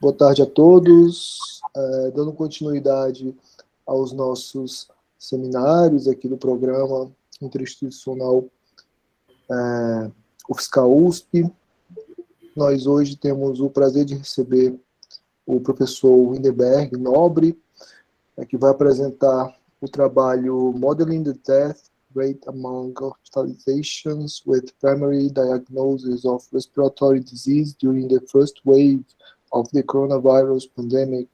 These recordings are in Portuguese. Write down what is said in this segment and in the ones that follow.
Boa tarde a todos. Dando continuidade aos nossos seminários aqui do programa interinstitucional UFSCar-USP. Nós hoje temos o prazer de receber o professor Windenberg Nobre, que vai apresentar o trabalho Modeling the Death Rate Among Hospitalizations with Primary Diagnosis of Respiratory Disease During the First Wave of the Coronavirus Pandemic,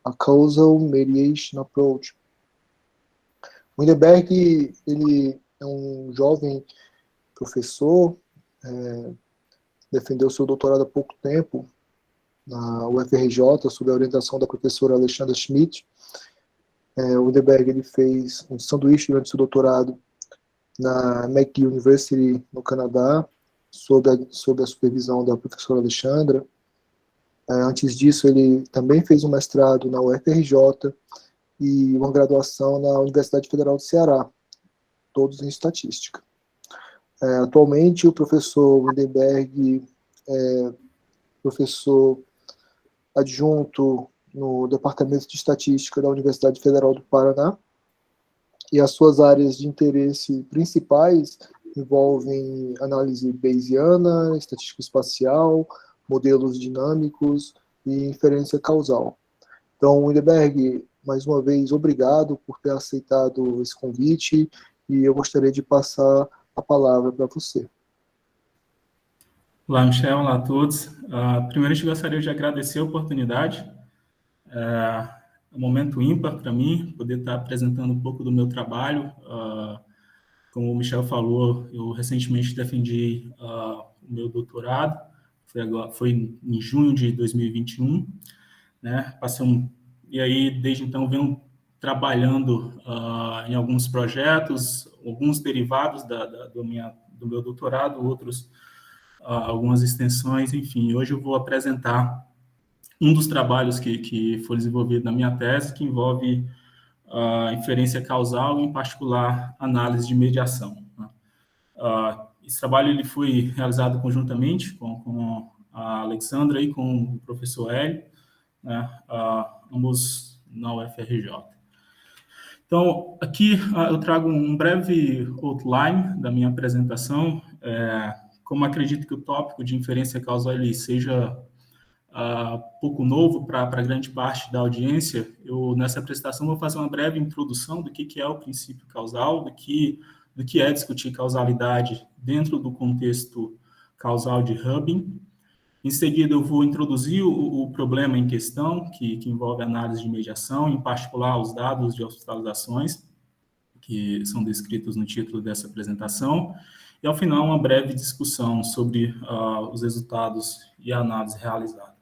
a Causal Mediation Approach. Windenberg, ele é um jovem professor, defendeu seu doutorado há pouco tempo na UFRJ, sob a orientação da professora Alexandra Schmidt. O Windenberg, ele fez um sanduíche durante seu doutorado na McGill University, no Canadá, sob a supervisão da professora Alexandra. Antes disso, ele também fez um mestrado na UFRJ e uma graduação na Universidade Federal do Ceará, todos em estatística. Atualmente, o professor Windenberg é professor adjunto no Departamento de Estatística da Universidade Federal do Paraná, e as suas áreas de interesse principais envolvem análise bayesiana, estatística espacial, modelos dinâmicos e inferência causal. Então, Windenberg, mais uma vez, obrigado por ter aceitado esse convite, e eu gostaria de passar a palavra para você. Olá, Michel, olá a todos. Primeiro, eu gostaria de agradecer a oportunidade. É um momento ímpar para mim, poder estar apresentando um pouco do meu trabalho. Como o Michel falou, eu recentemente defendi o meu doutorado, foi em junho de 2021, né? E aí, desde então, venho trabalhando em alguns projetos, alguns derivados do meu doutorado, outros algumas extensões, enfim. Hoje eu vou apresentar um dos trabalhos que foi desenvolvido na minha tese, que envolve inferência causal, em particular, análise de mediação. Esse trabalho ele foi realizado conjuntamente com a Alexandra e com o professor Hélio, né, ambos na UFRJ. Então, aqui eu trago um breve outline da minha apresentação. Como acredito que o tópico de inferência causal ele seja pouco novo para grande parte da audiência, eu, nessa apresentação, vou fazer uma breve introdução do que é o princípio causal, do que é discutir causalidade dentro do contexto causal de Hubble. Em seguida, eu vou introduzir o problema em questão, que envolve análise de mediação, em particular os dados de hospitalizações, que são descritos no título dessa apresentação. E, ao final, uma breve discussão sobre os resultados e a análise realizada.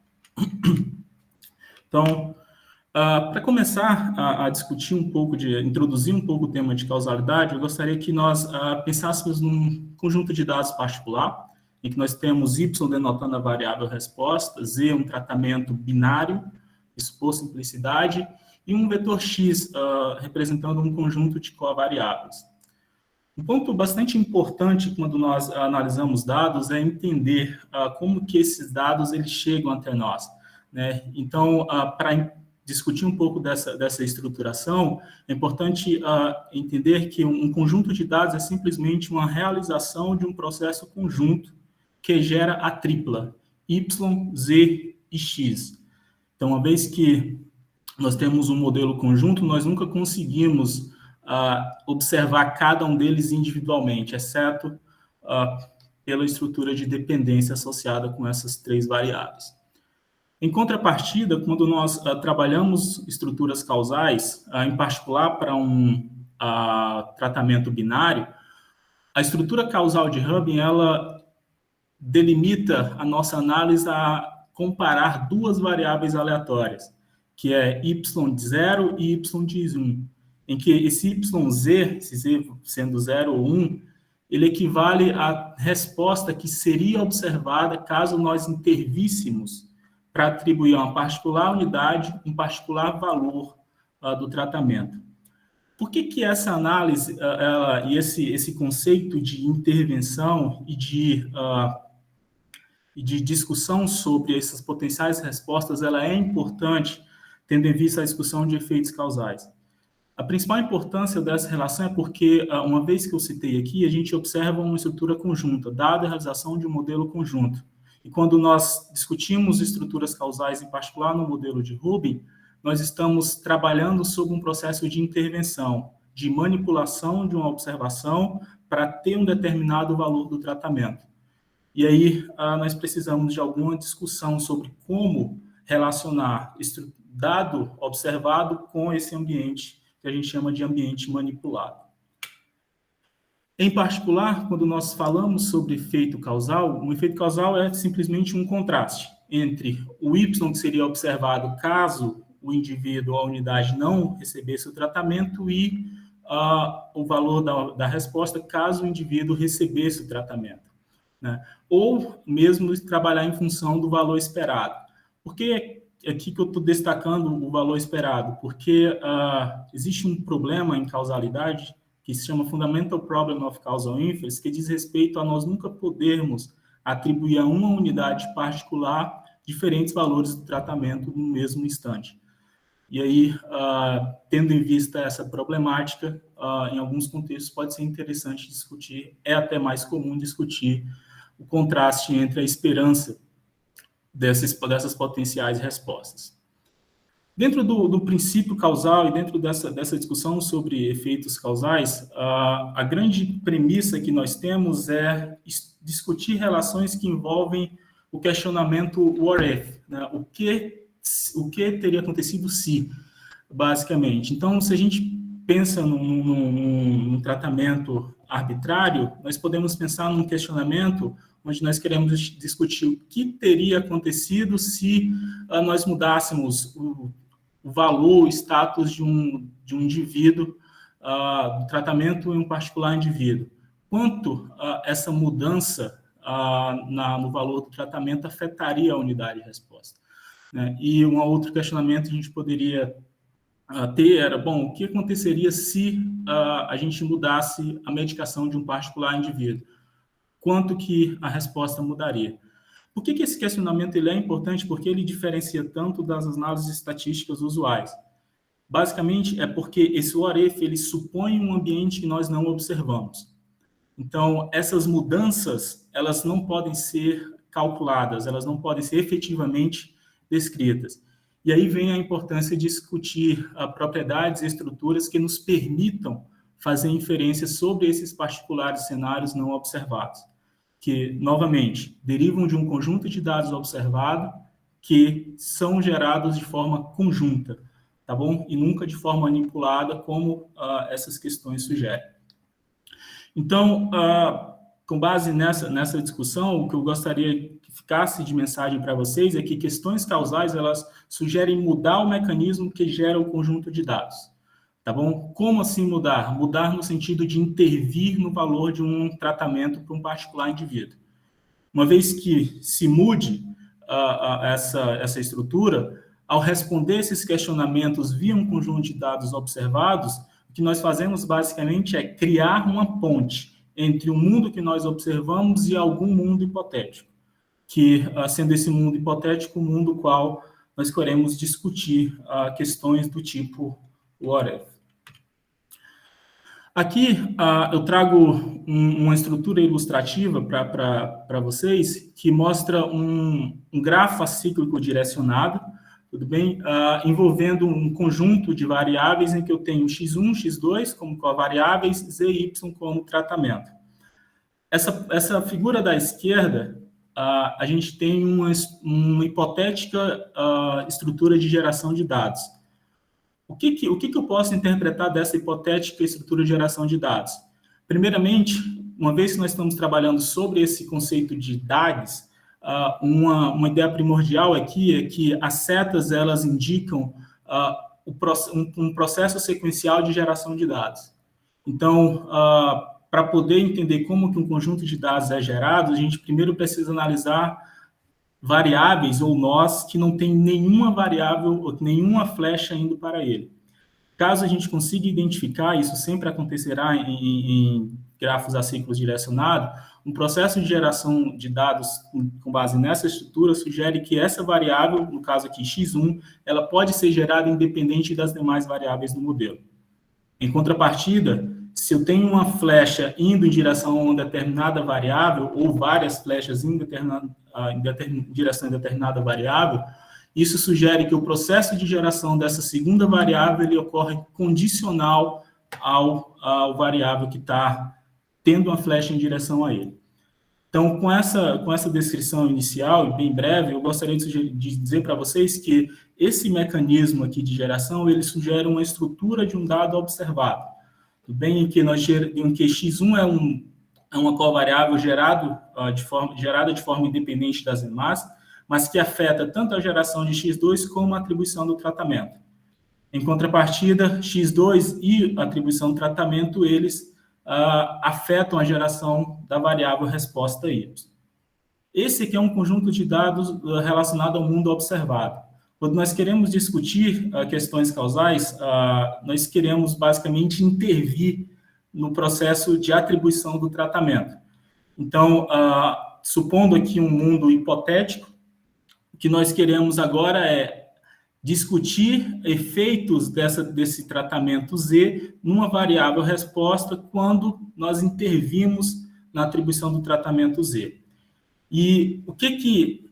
Então, para começar a discutir introduzir um pouco o tema de causalidade, eu gostaria que nós pensássemos num conjunto de dados particular, em que nós temos Y denotando a variável resposta, Z um tratamento binário, isso por simplicidade, e um vetor X representando um conjunto de covariáveis. Um ponto bastante importante quando nós analisamos dados é entender como que esses dados eles chegam até nós, né? Então, para discutir um pouco dessa estruturação, é importante entender que um conjunto de dados é simplesmente uma realização de um processo conjunto que gera a tripla Y, Z e X. Então, uma vez que nós temos um modelo conjunto, nós nunca conseguimos observar cada um deles individualmente, exceto pela estrutura de dependência associada com essas três variáveis. Em contrapartida, quando nós trabalhamos estruturas causais, em particular para um tratamento binário, a estrutura causal de Hubble, ela delimita a nossa análise a comparar duas variáveis aleatórias, que é y de 0 e y de 1, em que esse YZ, esse Z sendo 0 ou 1, ele equivale à resposta que seria observada caso nós intervíssemos para atribuir a uma particular unidade, um particular valor do tratamento. Por que essa análise e esse conceito de intervenção e de e de discussão sobre essas potenciais respostas, ela é importante, tendo em vista a discussão de efeitos causais. A principal importância dessa relação é porque, uma vez que eu citei aqui, a gente observa uma estrutura conjunta, dada a realização de um modelo conjunto. E quando nós discutimos estruturas causais, em particular no modelo de Rubin, nós estamos trabalhando sobre um processo de intervenção, de manipulação de uma observação para ter um determinado valor do tratamento. E aí, nós precisamos de alguma discussão sobre como relacionar dado observado com esse ambiente que a gente chama de ambiente manipulado. Em particular, quando nós falamos sobre efeito causal, um efeito causal é simplesmente um contraste entre o Y que seria observado caso o indivíduo ou a unidade não recebesse o tratamento e o valor da resposta caso o indivíduo recebesse o tratamento, né? Ou mesmo trabalhar em função do valor esperado. Por que é aqui que eu estou destacando o valor esperado? Porque existe um problema em causalidade que se chama Fundamental Problem of Causal Inference, que diz respeito a nós nunca podermos atribuir a uma unidade particular diferentes valores do tratamento no mesmo instante. E aí, tendo em vista essa problemática, em alguns contextos pode ser interessante discutir, é até mais comum discutir o contraste entre a esperança dessas potenciais respostas. Dentro do princípio causal e dentro dessa discussão sobre efeitos causais, a grande premissa que nós temos é discutir relações que envolvem o questionamento what if, né? O que teria acontecido se, basicamente. Então, se a gente pensa num tratamento arbitrário, nós podemos pensar num questionamento onde nós queremos discutir o que teria acontecido se nós mudássemos o valor, o status de um indivíduo, do tratamento em um particular indivíduo. Quanto essa mudança no valor do tratamento afetaria a unidade de resposta, né? E um outro questionamento que a gente poderia ter era, bom, o que aconteceria se a gente mudasse a medicação de um particular indivíduo? Quanto que a resposta mudaria? Por que esse questionamento ele é importante? Porque ele diferencia tanto das análises estatísticas usuais. Basicamente, é porque esse what if, ele supõe um ambiente que nós não observamos. Então, essas mudanças, elas não podem ser calculadas, elas não podem ser efetivamente descritas. E aí vem a importância de discutir propriedades e estruturas que nos permitam fazer inferências sobre esses particulares cenários não observados, que, novamente, derivam de um conjunto de dados observado que são gerados de forma conjunta, tá bom? E nunca de forma manipulada, como essas questões sugerem. Então, com base nessa discussão, o que eu gostaria que ficasse de mensagem para vocês é que questões causais, elas sugerem mudar o mecanismo que gera o conjunto de dados, tá bom? Como assim mudar? Mudar no sentido de intervir no valor de um tratamento para um particular indivíduo. Uma vez que se mude essa estrutura, ao responder esses questionamentos via um conjunto de dados observados, o que nós fazemos basicamente é criar uma ponte entre o mundo que nós observamos e algum mundo hipotético, que, sendo esse mundo hipotético, o mundo qual nós queremos discutir questões do tipo what if. Aqui eu trago uma estrutura ilustrativa para vocês que mostra um grafo acíclico direcionado, tudo bem? Envolvendo um conjunto de variáveis em que eu tenho x1, x2 como covariáveis, z e y como tratamento. Essa figura da esquerda, a gente tem uma hipotética estrutura de geração de dados. O que eu posso interpretar dessa hipotética estrutura de geração de dados? Primeiramente, uma vez que nós estamos trabalhando sobre esse conceito de DAGs, uma ideia primordial aqui é que as setas elas indicam um processo sequencial de geração de dados. Então, para poder entender como que um conjunto de dados é gerado, a gente primeiro precisa analisar variáveis ou nós que não tem nenhuma variável ou nenhuma flecha indo para ele. Caso a gente consiga identificar, isso sempre acontecerá em grafos acíclicos direcionados, um processo de geração de dados com base nessa estrutura sugere que essa variável, no caso aqui x1, ela pode ser gerada independente das demais variáveis do modelo. Em contrapartida, se eu tenho uma flecha indo em direção a uma determinada variável, ou várias flechas indo em direção a determinada variável, isso sugere que o processo de geração dessa segunda variável ele ocorre condicional ao variável que está tendo uma flecha em direção a ele. Então, com essa descrição inicial, e bem breve, eu gostaria de dizer para vocês que esse mecanismo aqui de geração, ele sugere uma estrutura de um dado observado. Tudo bem? Em que x1 é uma covariável gerada de forma independente das demais, mas que afeta tanto a geração de x2 como a atribuição do tratamento. Em contrapartida, x2 e a atribuição do tratamento, eles afetam a geração da variável resposta y. Esse aqui é um conjunto de dados relacionado ao mundo observado. Quando nós queremos discutir questões causais, nós queremos basicamente intervir no processo de atribuição do tratamento. Então, supondo aqui um mundo hipotético, o que nós queremos agora é discutir efeitos desse tratamento Z numa variável resposta quando nós intervimos na atribuição do tratamento Z. E o que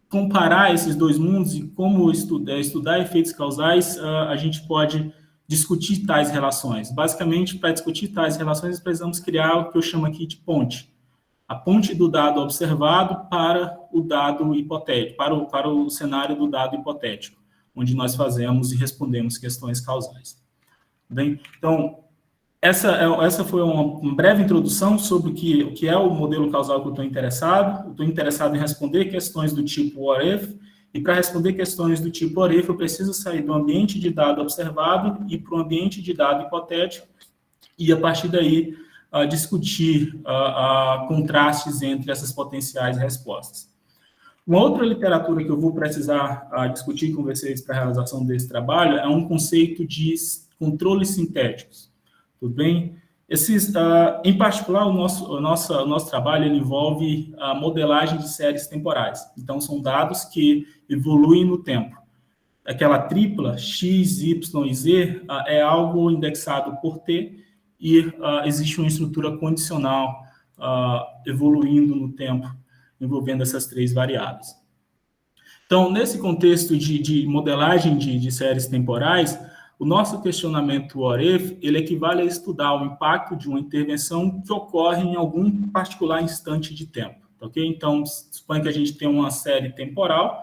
comparar esses dois mundos e como estudar efeitos causais, a gente pode discutir tais relações. Basicamente, para discutir tais relações, precisamos criar o que eu chamo aqui de ponte. A ponte do dado observado para o dado hipotético, para o cenário do dado hipotético, onde nós fazemos e respondemos questões causais. Bem, então, essa foi uma breve introdução sobre o que é o modelo causal que eu estou interessado. Eu estou interessado em responder questões do tipo what if, e para responder questões do tipo what if, eu preciso sair do ambiente de dado observado e para o ambiente de dado hipotético, e a partir daí discutir contrastes entre essas potenciais respostas. Uma outra literatura que eu vou precisar discutir com vocês para a realização desse trabalho é um conceito de controles sintéticos. Tudo bem? Em particular, o nosso trabalho ele envolve a modelagem de séries temporais. Então, são dados que evoluem no tempo. Aquela tripla x, y e z é algo indexado por t e existe uma estrutura condicional evoluindo no tempo, envolvendo essas três variáveis. Então, nesse contexto de modelagem de séries temporais, o nosso questionamento what if, ele equivale a estudar o impacto de uma intervenção que ocorre em algum particular instante de tempo, ok? Então, suponha que a gente tem uma série temporal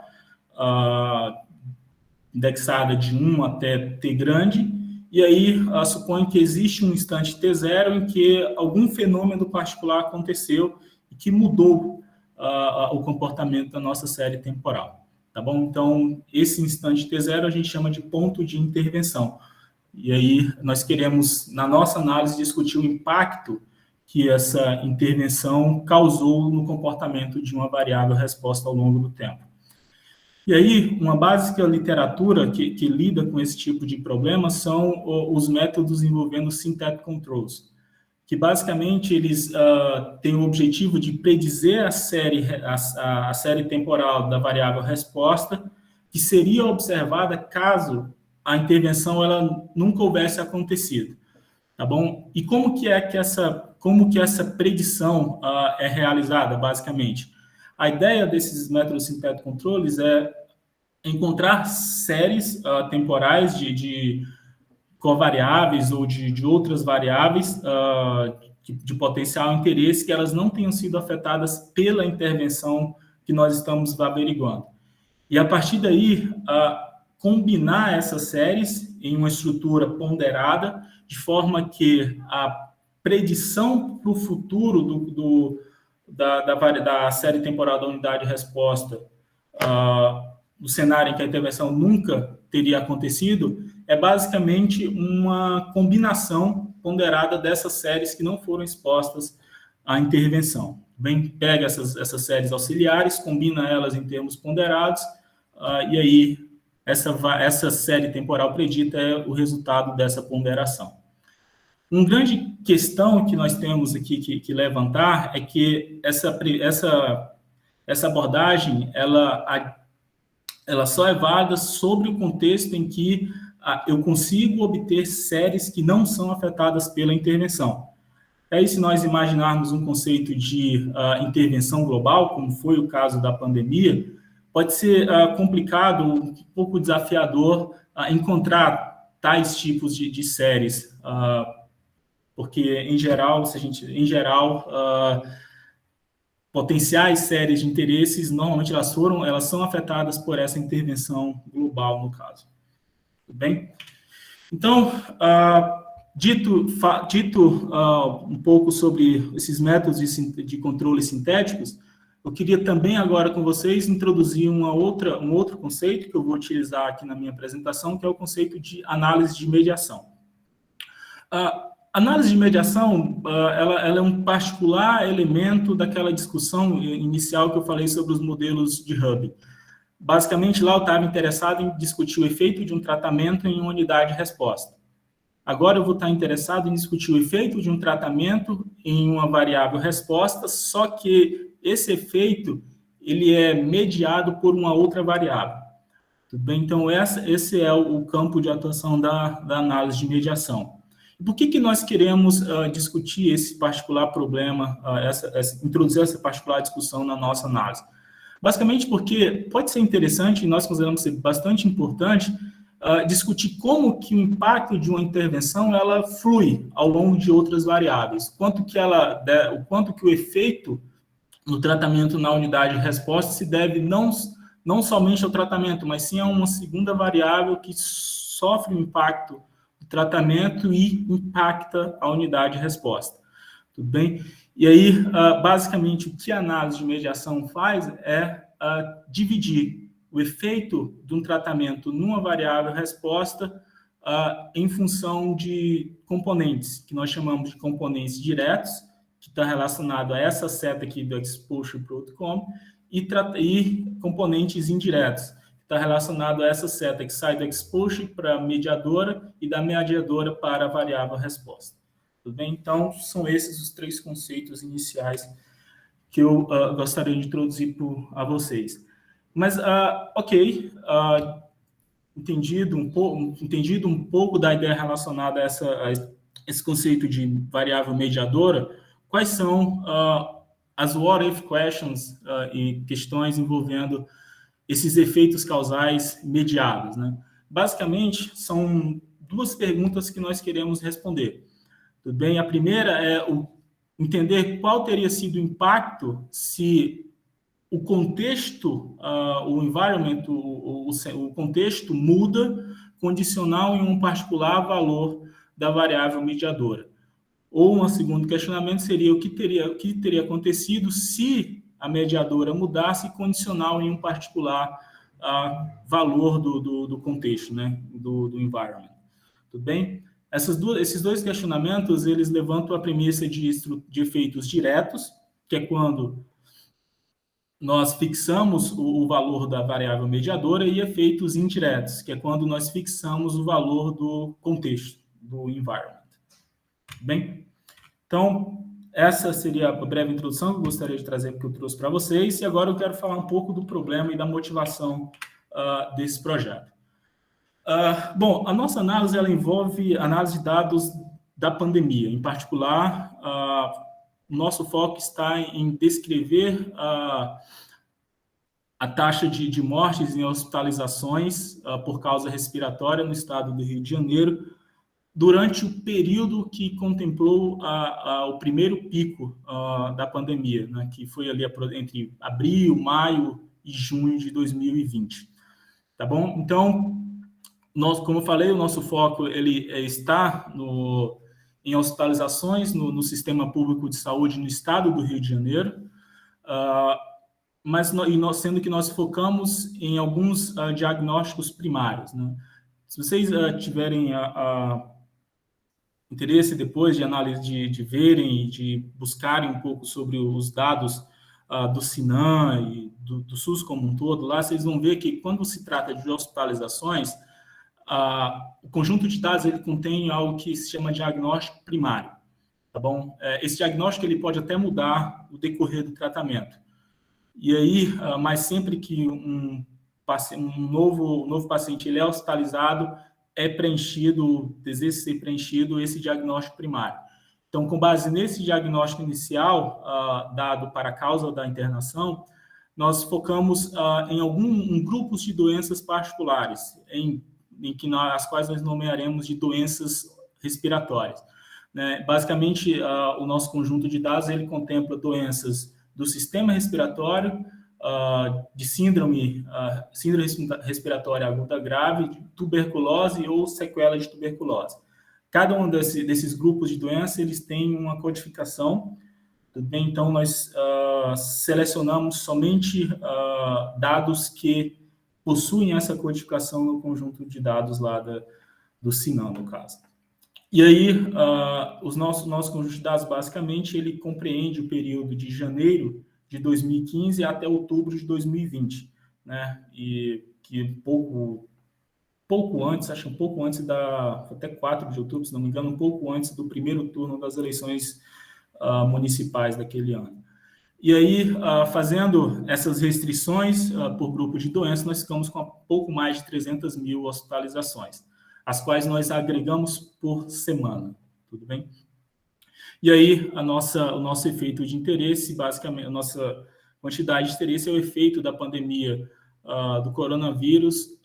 indexada de 1 até t grande, e aí suponha que existe um instante t0 em que algum fenômeno particular aconteceu e que mudou o comportamento da nossa série temporal. Tá bom? Então, esse instante t0 a gente chama de ponto de intervenção. E aí, nós queremos, na nossa análise, discutir o impacto que essa intervenção causou no comportamento de uma variável resposta ao longo do tempo. E aí, uma básica literatura que lida com esse tipo de problema são os métodos envolvendo synthetic controls, que basicamente eles têm o objetivo de predizer a série temporal da variável resposta, que seria observada caso a intervenção ela nunca houvesse acontecido, tá bom? E como que essa predição é realizada, basicamente? A ideia desses métodos synthetic controls é encontrar séries temporais de covariáveis ou de outras variáveis de potencial interesse que elas não tenham sido afetadas pela intervenção que nós estamos averiguando. E, a partir daí, combinar essas séries em uma estrutura ponderada, de forma que a predição para o futuro da série temporal da unidade de resposta, no cenário em que a intervenção nunca teria acontecido, é basicamente uma combinação ponderada dessas séries que não foram expostas à intervenção. Bem, pega essas séries auxiliares, combina elas em termos ponderados, e aí essa série temporal predita é o resultado dessa ponderação. Uma grande questão que nós temos aqui que levantar é que essa abordagem, ela só é válida sobre o contexto em que eu consigo obter séries que não são afetadas pela intervenção. Aí, se nós imaginarmos um conceito de intervenção global, como foi o caso da pandemia, pode ser complicado, um pouco desafiador encontrar tais tipos de séries, porque, em geral, potenciais séries de interesses, normalmente elas são afetadas por essa intervenção global, no caso. Tudo bem? Então, dito um pouco sobre esses métodos de controle sintéticos, eu queria também agora com vocês introduzir um outro conceito que eu vou utilizar aqui na minha apresentação, que é o conceito de análise de mediação. Análise de mediação, ela é um particular elemento daquela discussão inicial que eu falei sobre os modelos de Hub. Basicamente, lá eu estava interessado em discutir o efeito de um tratamento em uma unidade de resposta. Agora eu vou estar interessado em discutir o efeito de um tratamento em uma variável resposta, só que esse efeito ele é mediado por uma outra variável. Tudo bem? Então, esse é o campo de atuação da análise de mediação. Por que nós queremos discutir esse particular problema, introduzir essa particular discussão na nossa análise? Basicamente porque pode ser interessante, e nós consideramos ser bastante importante, discutir como que o impacto de uma intervenção ela flui ao longo de outras variáveis, o quanto que o efeito no tratamento na unidade de resposta se deve não somente ao tratamento, mas sim a uma segunda variável que sofre o impacto do tratamento e impacta a unidade de resposta. Tudo bem? E aí, basicamente, o que a análise de mediação faz é dividir o efeito de um tratamento numa variável resposta em função de componentes, que nós chamamos de componentes diretos, que está relacionado a essa seta aqui do exposure para o outcome, e componentes indiretos, que está relacionado a essa seta que sai do exposure para a mediadora e da mediadora para a variável resposta. Tudo bem? Então, são esses os três conceitos iniciais que eu gostaria de introduzir a vocês. Mas, entendido um pouco da ideia relacionada a esse conceito de variável mediadora, quais são as what if questions e questões envolvendo esses efeitos causais mediados, né? Basicamente, são duas perguntas que nós queremos responder. Tudo bem? A primeira é entender qual teria sido o impacto se o contexto, o environment, o contexto muda condicional em um particular valor da variável mediadora. Ou um segundo questionamento seria o que teria acontecido se a mediadora mudasse condicional em um particular valor do contexto, né, do environment. Tudo bem? Esses dois questionamentos, eles levantam a premissa de efeitos diretos, que é quando nós fixamos o valor da variável mediadora, e efeitos indiretos, que é quando nós fixamos o valor do contexto, do environment. Bem, então, essa seria a breve introdução que eu gostaria de trazer, que eu trouxe para vocês, e agora eu quero falar um pouco do problema e da motivação desse projeto. Bom, a nossa análise ela envolve análise de dados da pandemia. Em particular, o nosso foco está em descrever a taxa de mortes em hospitalizações por causa respiratória no estado do Rio de Janeiro durante o período que contemplou o primeiro pico da pandemia, né, que foi ali entre abril, maio e junho de 2020. Tá bom? Então, como eu falei, o nosso foco ele está em hospitalizações no sistema público de saúde no estado do Rio de Janeiro, sendo que nós focamos em alguns diagnósticos primários, né? Se vocês tiverem interesse depois de análise, de verem e de buscarem um pouco sobre os dados do Sinan e do SUS como um todo, lá vocês vão ver que quando se trata de hospitalizações, o conjunto de dados ele contém algo que se chama diagnóstico primário, tá bom? Esse diagnóstico ele pode até mudar o decorrer do tratamento. E aí, mas sempre que um novo paciente ele é hospitalizado, é preenchido, deseja ser preenchido esse diagnóstico primário. Então, com base nesse diagnóstico inicial, dado para a causa da internação, nós focamos em grupos de doenças particulares, as quais nós nomearemos de doenças respiratórias. Né? Basicamente, o nosso conjunto de dados ele contempla doenças do sistema respiratório, de síndrome respiratória aguda grave, de tuberculose ou sequela de tuberculose. Cada um desses grupos de doenças eles têm uma codificação. Tudo bem? Então, nós selecionamos somente dados que possuem essa codificação no conjunto de dados lá do SINAM, no caso. E aí, o nosso conjunto de dados, basicamente, ele compreende o período de janeiro de 2015 até outubro de 2020, né? E que pouco antes, acho um pouco antes até 4 de outubro, se não me engano, um pouco antes do primeiro turno das eleições municipais daquele ano. E aí, fazendo essas restrições por grupo de doenças, nós ficamos com pouco mais de 300 mil hospitalizações, as quais nós agregamos por semana, tudo bem? E aí, o nosso efeito de interesse, basicamente, a nossa quantidade de interesse é o efeito da pandemia do coronavírus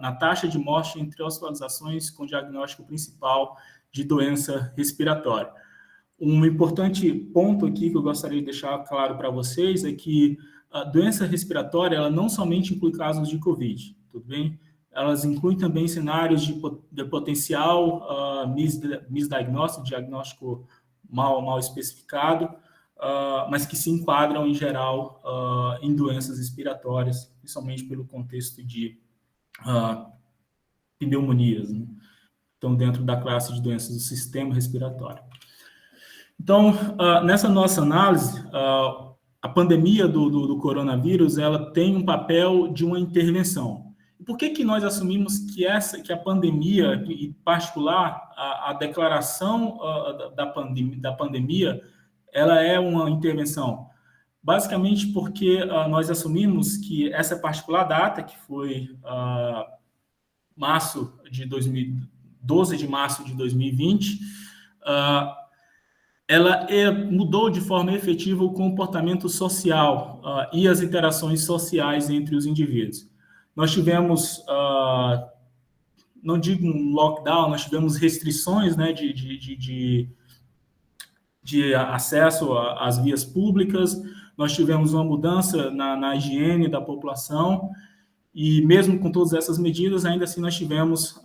na taxa de morte entre hospitalizações com diagnóstico principal de doença respiratória. Um importante ponto aqui que eu gostaria de deixar claro para vocês é que a doença respiratória, ela não somente inclui casos de COVID, tudo bem? Elas incluem também cenários de potencial misdiagnóstico, diagnóstico mal especificado, mas que se enquadram, em geral, em doenças respiratórias, principalmente pelo contexto de pneumonias, né? Então, dentro da classe de doenças do sistema respiratório. Então, nessa nossa análise, a pandemia do coronavírus, ela tem um papel de uma intervenção. E por que nós assumimos que a pandemia, em particular, a declaração da pandemia, ela é uma intervenção? Basicamente porque nós assumimos que essa particular data, que foi 12 de março de 2020, ela mudou de forma efetiva o comportamento social e as interações sociais entre os indivíduos. Nós tivemos, não digo um lockdown, nós tivemos restrições, né, de acesso às vias públicas, nós tivemos uma mudança na higiene da população, e mesmo com todas essas medidas, ainda assim nós tivemos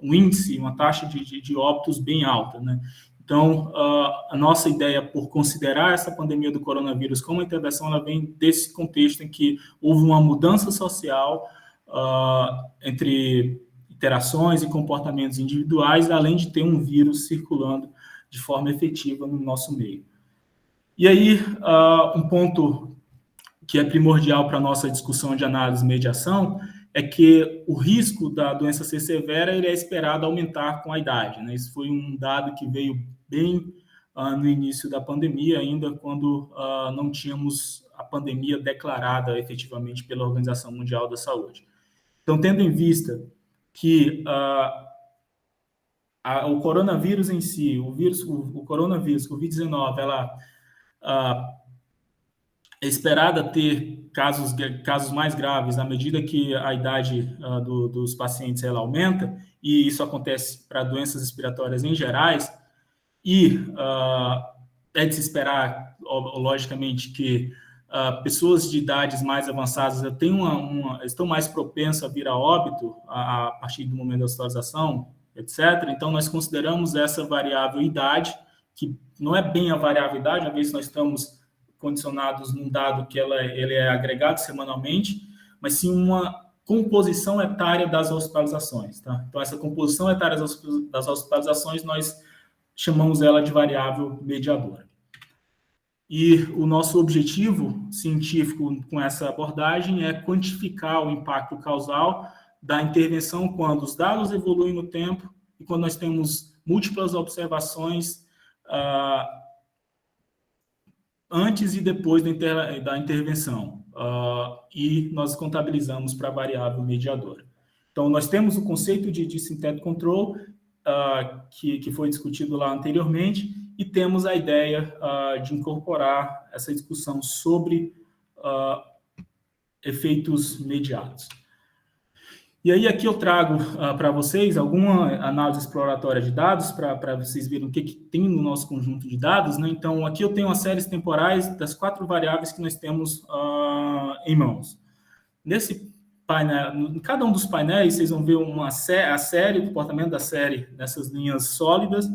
um índice, uma taxa de óbitos bem alta, né? Então, a nossa ideia por considerar essa pandemia do coronavírus como intervenção, ela vem desse contexto em que houve uma mudança social entre interações e comportamentos individuais, além de ter um vírus circulando de forma efetiva no nosso meio. E aí, um ponto que é primordial para a nossa discussão de análise e mediação é que o risco da doença ser severa ele é esperado aumentar com a idade, né? Isso foi um dado que veio bem no início da pandemia, ainda quando não tínhamos a pandemia declarada efetivamente pela Organização Mundial da Saúde. Então, tendo em vista que o coronavírus em si, o coronavírus, Covid-19, ela é esperada ter casos mais graves à medida que a idade dos pacientes ela aumenta, e isso acontece para doenças respiratórias em gerais, e é de se esperar, logicamente, que pessoas de idades mais avançadas estão mais propensas a vir a óbito a partir do momento da hospitalização, etc. Então, nós consideramos essa variável idade, que não é bem a variável idade, uma vez que nós estamos condicionados num dado que ele é agregado semanalmente, mas sim uma composição etária das hospitalizações. Tá? Então, essa composição etária das hospitalizações, nós chamamos ela de variável mediadora. E o nosso objetivo científico com essa abordagem é quantificar o impacto causal da intervenção quando os dados evoluem no tempo e quando nós temos múltiplas observações antes e depois da intervenção, e nós contabilizamos para a variável mediadora. Então, nós temos o conceito de synthetic control, que foi discutido lá anteriormente, e temos a ideia de incorporar essa discussão sobre efeitos mediados. E aí, aqui eu trago para vocês alguma análise exploratória de dados, para vocês verem o que tem no nosso conjunto de dados, né? Então, aqui eu tenho as séries temporais das 4 variáveis que nós temos em mãos. Nesse painel, em cada um dos painéis, vocês vão ver a série, o comportamento da série nessas linhas sólidas,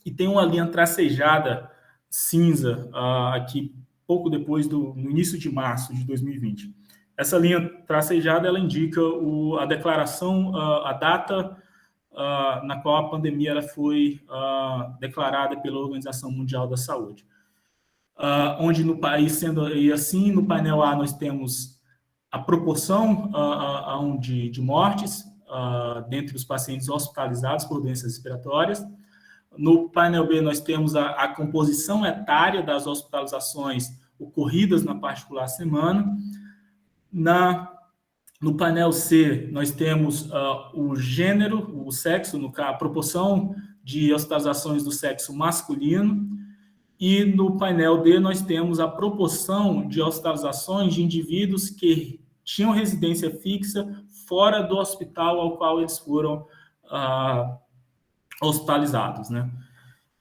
e tem uma linha tracejada cinza aqui, pouco depois no início de março de 2020. Essa linha tracejada, ela indica a declaração, a data na qual a pandemia ela foi declarada pela Organização Mundial da Saúde. Onde no país, sendo assim, no painel A nós temos a proporção de mortes dentre os pacientes hospitalizados por doenças respiratórias. No painel B nós temos a composição etária das hospitalizações ocorridas na particular semana. No painel C, nós temos o gênero, o sexo, a proporção de hospitalizações do sexo masculino, e no painel D, nós temos a proporção de hospitalizações de indivíduos que tinham residência fixa fora do hospital ao qual eles foram hospitalizados, né?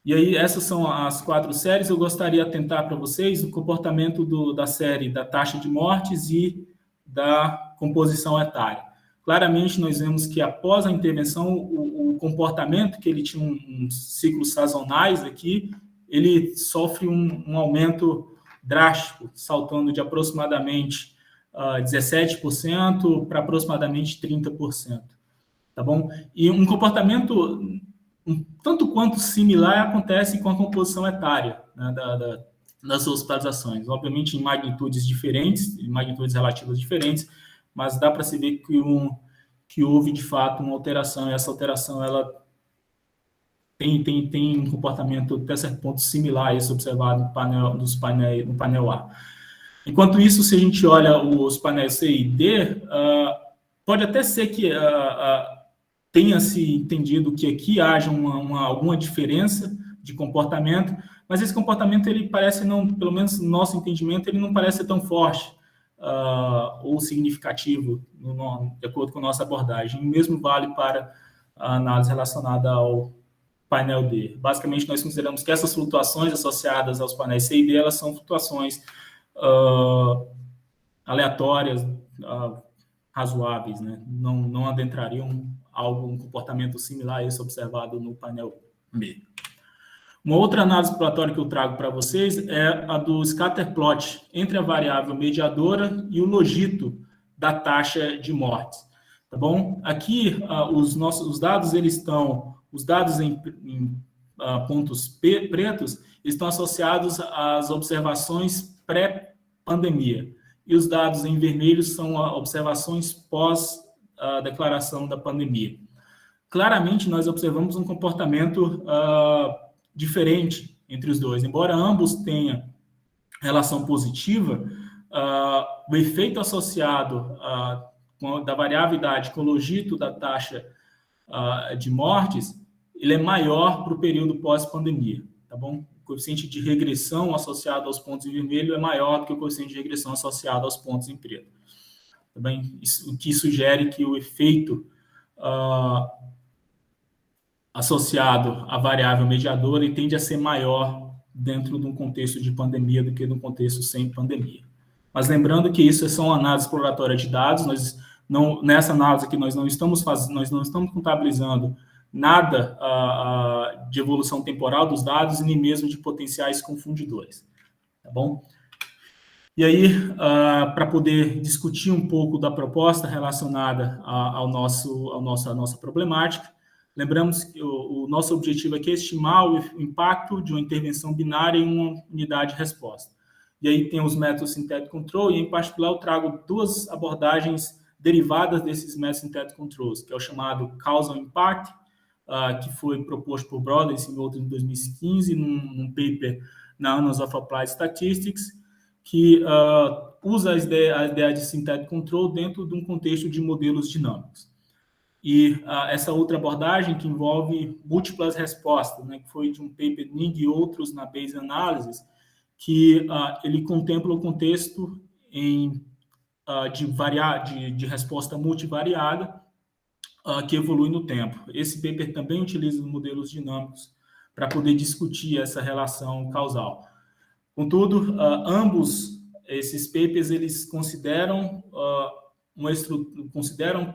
E aí, essas são as 4 séries. Eu gostaria de atentar para vocês o comportamento da série da taxa de mortes e da composição etária. Claramente, nós vemos que após a intervenção, o comportamento, que ele tinha uns ciclos sazonais aqui, ele sofre um aumento drástico, saltando de aproximadamente 17% para aproximadamente 30%. Tá bom? E um comportamento tanto quanto similar acontece com a composição etária, né, das hospitalizações. Obviamente, em magnitudes diferentes, em magnitudes relativas diferentes, mas dá para se ver que houve, de fato, uma alteração, e essa alteração ela tem um comportamento, até certo ponto, similar a esse observado no painel A. Enquanto isso, se a gente olha os painéis C e D, pode até ser que tenha-se entendido que aqui haja alguma diferença de comportamento, mas esse comportamento, ele parece não, pelo menos no nosso entendimento, ele não parece ser tão forte ou significativo, de acordo com a nossa abordagem. O mesmo vale para a análise relacionada ao painel D. Basicamente, nós consideramos que essas flutuações associadas aos painéis C e D, elas são flutuações aleatórias, razoáveis, né? Não adentrariam um comportamento similar a esse observado no painel B. Uma outra análise exploratória que eu trago para vocês é a do scatterplot entre a variável mediadora e o logito da taxa de mortes. Tá bom? Aqui, os dados, os dados em pontos pretos estão associados às observações pré-pandemia. E os dados em vermelho são observações pós a declaração da pandemia. Claramente, nós observamos um comportamento diferente entre os dois. Embora ambos tenham relação positiva, o efeito associado da variabilidade com o logito da taxa de mortes, ele é maior para o período pós-pandemia, tá bom? O coeficiente de regressão associado aos pontos em vermelho é maior do que o coeficiente de regressão associado aos pontos em preto. Também, o que sugere que o efeito associado à variável mediadora ele tende a ser maior dentro de um contexto de pandemia do que no contexto sem pandemia. Mas lembrando que isso é só uma análise exploratória de dados, nessa análise aqui nós não estamos contabilizando nada de evolução temporal dos dados e nem mesmo de potenciais confundidores. Tá bom? E aí, para poder discutir um pouco da proposta relacionada à nossa problemática, lembramos que o nosso objetivo aqui é estimar o impacto de uma intervenção binária em uma unidade de resposta. E aí tem os métodos Synthetic Control, e em particular eu trago 2 abordagens derivadas desses Mass Synthetic Controls, que é o chamado Causal Impact, que foi proposto por Broadens e outros em 2015, num paper na Annals of Applied Statistics, que usa a ideia de Synthetic Control dentro de um contexto de modelos dinâmicos. E essa outra abordagem que envolve múltiplas respostas, né, que foi de um paper Ning e outros na Bayesian Analysis, que ele contempla o contexto de resposta multivariada que evolui no tempo. Esse paper também utiliza modelos dinâmicos para poder discutir essa relação causal. Contudo, ambos esses papers eles consideram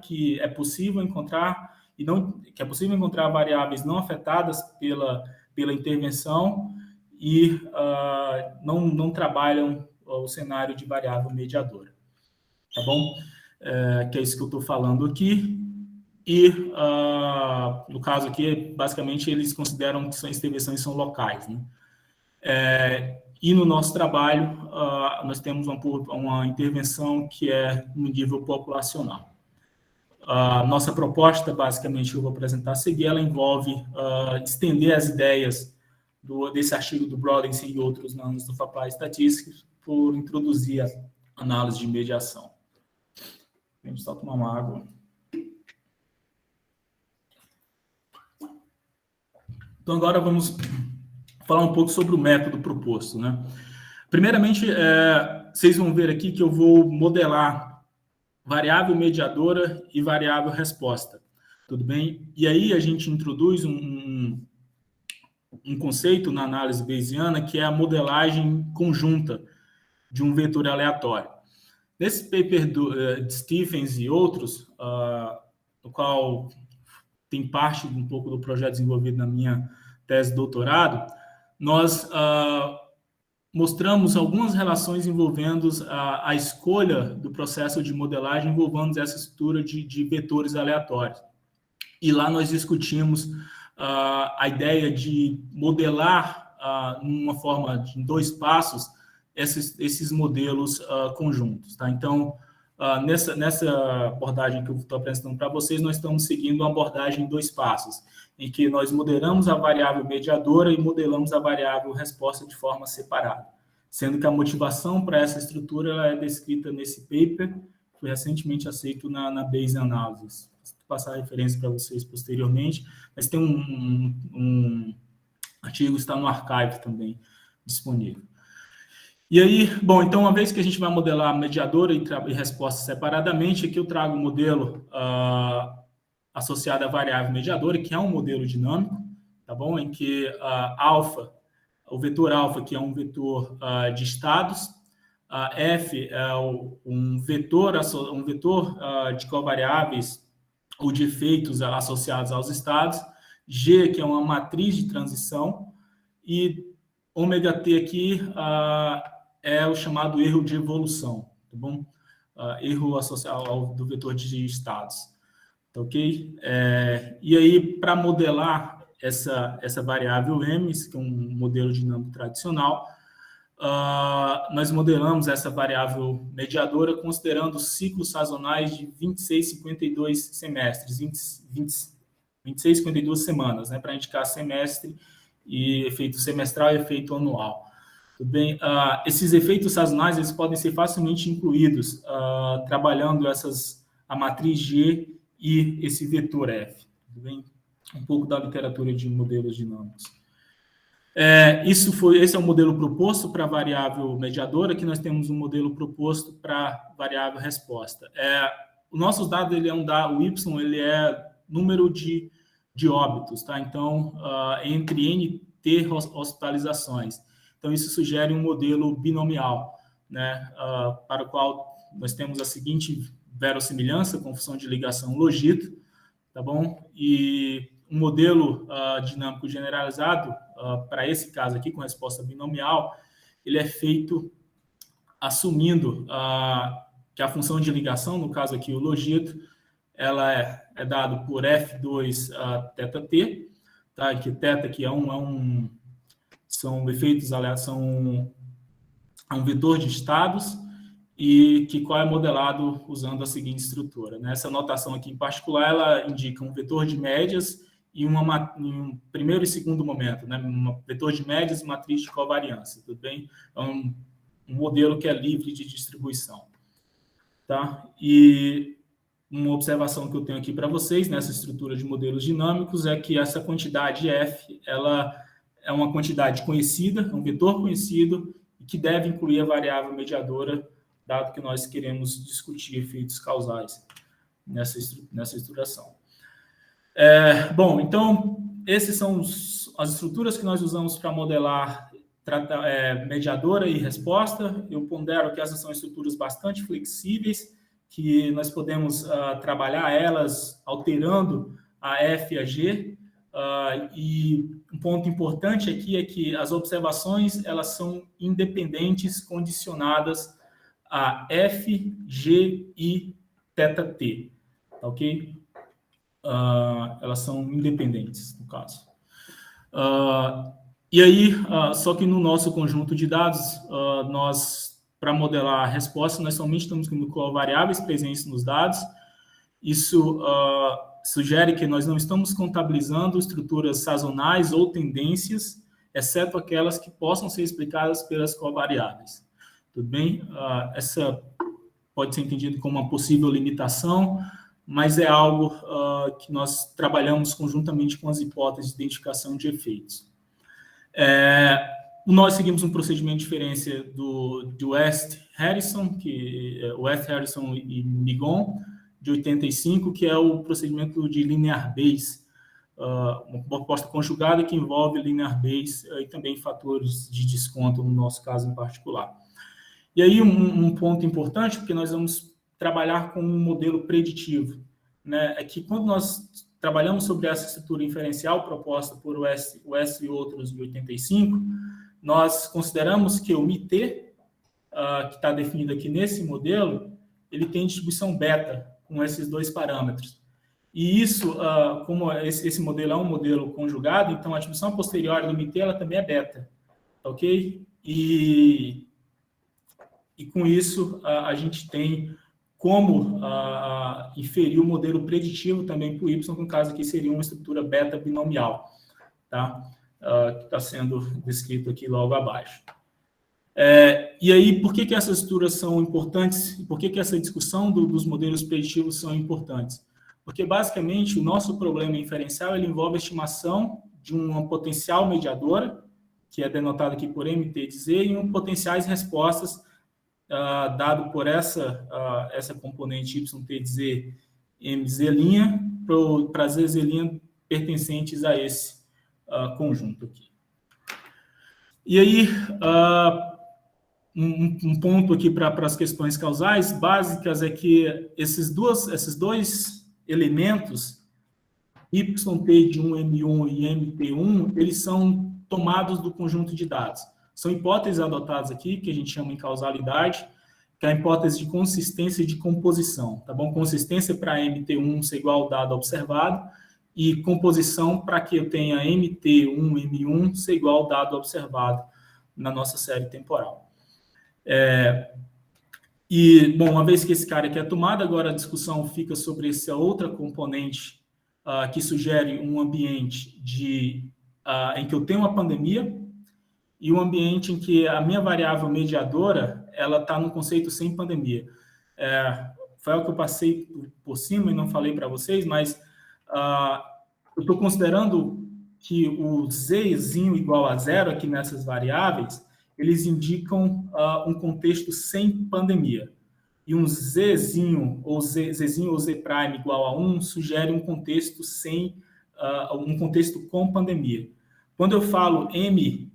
que é possível encontrar variáveis não afetadas pela intervenção e não trabalham o cenário de variável mediadora. Tá bom? Que é isso que eu estou falando aqui. E, no caso aqui, basicamente, eles consideram que as intervenções são locais, né? E no nosso trabalho, nós temos uma intervenção que é no nível populacional. Nossa proposta, basicamente, que eu vou apresentar a seguir, ela envolve estender as ideias desse artigo do Broadens e outros na Annals of Applied Statistics por introduzir a análise de mediação. Vamos só tomar uma água. Então, agora vamos falar um pouco sobre o método proposto, né? Primeiramente, vocês vão ver aqui que eu vou modelar variável mediadora e variável resposta, tudo bem? E aí a gente introduz um conceito na análise bayesiana que é a modelagem conjunta de um vetor aleatório. Nesse paper de Stephens e outros, no qual tem parte um pouco do projeto desenvolvido na minha tese de doutorado, nós mostramos algumas relações envolvendo a escolha do processo de modelagem envolvendo essa estrutura de vetores aleatórios. E lá nós discutimos a ideia de modelar numa forma em 2 passos esses modelos conjuntos. Tá? Então, nessa abordagem que eu estou apresentando para vocês, nós estamos seguindo uma abordagem em 2 passos, em que nós modelamos a variável mediadora e modelamos a variável resposta de forma separada, sendo que a motivação para essa estrutura ela é descrita nesse paper, que foi recentemente aceito na Bayesian Analysis. Vou passar a referência para vocês posteriormente, mas tem um artigo, está no archive também disponível. E aí, bom, então, uma vez que a gente vai modelar a mediadora e resposta separadamente, aqui eu trago o modelo associado à variável mediadora, que é um modelo dinâmico, tá bom? Em que o vetor alfa, que é um vetor de estados, F é um vetor de covariáveis ou de efeitos associados aos estados, G, que é uma matriz de transição, e ômega T aqui é o chamado erro de evolução, tá bom? Erro associado do vetor de estados, tá ok? E aí, para modelar essa variável M, que é um modelo dinâmico tradicional, nós modelamos essa variável mediadora considerando ciclos sazonais de 26, 52 semestres, 26, 52 semanas, né, para indicar semestre e efeito semestral e efeito anual. Tudo bem? Esses efeitos sazonais eles podem ser facilmente incluídos trabalhando a matriz G e esse vetor F. Tudo bem? Um pouco da literatura de modelos dinâmicos. Esse é o modelo proposto para a variável mediadora, que nós temos um modelo proposto para a variável resposta. O nosso dado, o Y, ele é número de óbitos, tá? Então, entre N e T hospitalizações. Então, isso sugere um modelo binomial, né? Para o qual nós temos a seguinte verossimilhança com função de ligação logito, tá bom? E um modelo dinâmico generalizado, para esse caso aqui, com resposta binomial, ele é feito assumindo que a função de ligação, no caso aqui o logito, ela é dado por F2 θt, tá? Que θ aqui são efeitos aleatórios, é um vetor de estados, e que qual é modelado usando a seguinte estrutura, né? Essa notação aqui em particular, ela indica um vetor de médias e um primeiro e segundo momento, né? Um vetor de médias e matriz de covariância, tudo bem? É um modelo que é livre de distribuição, tá? E uma observação que eu tenho aqui para vocês nessa estrutura de modelos dinâmicos é que essa quantidade F, ela é uma quantidade conhecida, um vetor conhecido, e que deve incluir a variável mediadora, dado que nós queremos discutir efeitos causais nessa estruturação. Bom, então, essas são as estruturas que nós usamos para modelar mediadora e resposta. Eu pondero que essas são estruturas bastante flexíveis, que nós podemos trabalhar elas alterando a F e a G. E um ponto importante aqui é que as observações elas são independentes, condicionadas a F, G e θt, ok? Elas são independentes, no caso. E aí, só que no nosso conjunto de dados, para modelar a resposta, nós somente estamos com variáveis presentes nos dados. Isso sugere que nós não estamos contabilizando estruturas sazonais ou tendências, exceto aquelas que possam ser explicadas pelas covariáveis. Tudo bem? Essa pode ser entendida como uma possível limitação, mas é algo que nós trabalhamos conjuntamente com as hipóteses de identificação de efeitos. Nós seguimos um procedimento de inferência do West Harrison e Migon, de 85, que é o procedimento de linear Bayes, uma proposta conjugada que envolve linear Bayes e também fatores de desconto, no nosso caso em particular. E aí um ponto importante, porque nós vamos trabalhar com um modelo preditivo, né? É que quando nós trabalhamos sobre essa estrutura inferencial proposta por West e outros de 85, nós consideramos que o MIT, que está definido aqui nesse modelo, ele tem distribuição beta com esses dois parâmetros. E isso, como esse modelo é um modelo conjugado, então a distribuição posterior do MIT ela também é beta, ok? E com isso a gente tem como inferir o modelo preditivo também para o Y, que no caso aqui seria uma estrutura beta binomial, tá? Que está sendo descrito aqui logo abaixo. E aí, por que essas estruturas são importantes? E por que essa discussão dos modelos preditivos são importantes? Porque, basicamente, o nosso problema inferencial ele envolve a estimação de uma potencial mediadora, que é denotada aqui por MT de Z, e potenciais respostas dado por essa componente YT de Z, MZ', para ZZ' pertencentes a esse conjunto aqui. E aí, um ponto aqui para as questões causais básicas é que esses dois elementos, YT de 1, M1 e MT1, eles são tomados do conjunto de dados. São hipóteses adotadas aqui, que a gente chama em causalidade, que é a hipótese de consistência e de composição, tá bom? Consistência para MT1 ser igual ao dado observado, e composição para que eu tenha MT1, M1 ser igual ao dado observado na nossa série temporal. Bom, uma vez que esse cara aqui é tomado, agora a discussão fica sobre essa outra componente que sugere um ambiente em que eu tenho uma pandemia e um ambiente em que a minha variável mediadora ela está no conceito sem pandemia. Foi algo que eu passei por cima e não falei para vocês, mas eu estou considerando que o Zzinho igual a zero aqui nessas variáveis, eles indicam um contexto sem pandemia. E um Zzinho ou Z' igual a 1 sugere um contexto um contexto com pandemia. Quando eu falo M0,